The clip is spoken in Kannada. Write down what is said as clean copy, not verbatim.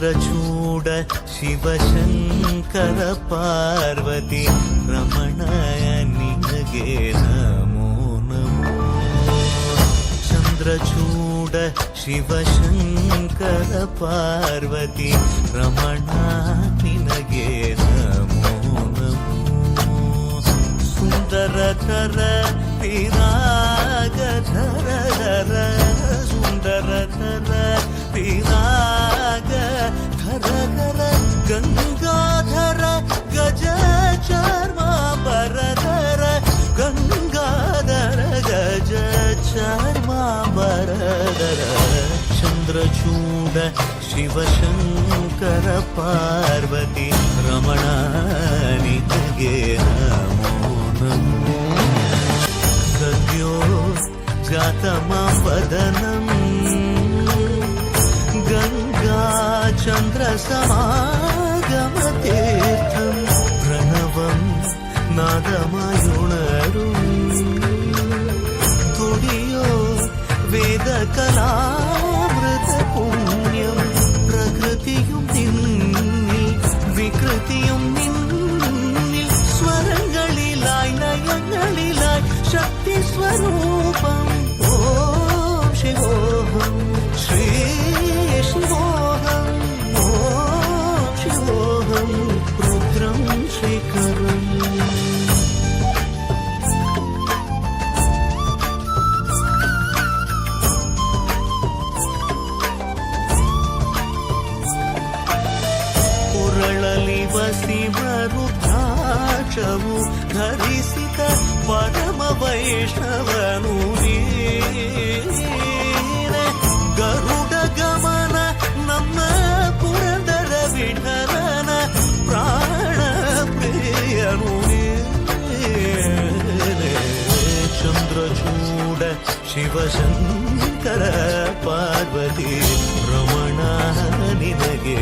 ಚಂದ್ರಚೂಡ ಶಿವಶಂಕರ ಪಾರ್ವತಿ ರಮಣ ನಿನಗೆ ನಮೋ ನಮೋ. ಚಂದ್ರಚೂಡ ಶಿವಶಂಕರ ಪಾರ್ವತಿ ರಮಣ ನಿನಗೆ ನಮೋ ನಮೋ. ಸುಂದರತರ ವಿರಾಗಧರ ಸುಂದರತರ ವಿರಾಗಧರ ಗಂಗಾಧರ ಗಜ ಚರ್ಮಾಂಬರಧರ ಗಂಗಾಧರ ಗಜ ಚರ್ಮಾಂಬರಧರ. ಚಂದ್ರಚೂಡ ಶಿವಶಂಕರ ಪಾರ್ವತಿ ರಮಣ ನಿನಗೆ ನಮೋ ನಮೋ. ಸದ್ಯೋ ಜಾತಮಾವದನಂ ಗಂಗಾ ಚಂದ್ರ ಸಮಾಗಮತೀರ್ಥಂ ಪ್ರಣವಂ നാദമായുണരും തുടിയോ വേദകലാമൃത പുണ്യം. പ്രകൃതിയും നിന്നിൽ വികൃതിയും നിന്നിൽ സ്വരങ്ങളിലായി ലയങ്ങളിലായി ശക്തി സ്വരൂപം. ഓം ശിവോഹം ശ്രീ ശിവോഹം ഓം ശിവോഹം രുദ്രം ശേഖരം. ಶಿವರುದ್ರಾಕ್ಷವು ಧರಿಸಿದ ಪರಮ ವೈಷ್ಣವನು ನೀನೆ. ಗರುಡ ಗಮನ ನಮ್ಮ ಪುರಂದರ ವಿಠಲನ ಪ್ರಾಣ ಪ್ರಿಯನು ನೀನೆ. ಚಂದ್ರಚೂಡ ಶಿವಶಂಕರ ಪಾರ್ವತಿ ರಮಣ ನಿನಗೆ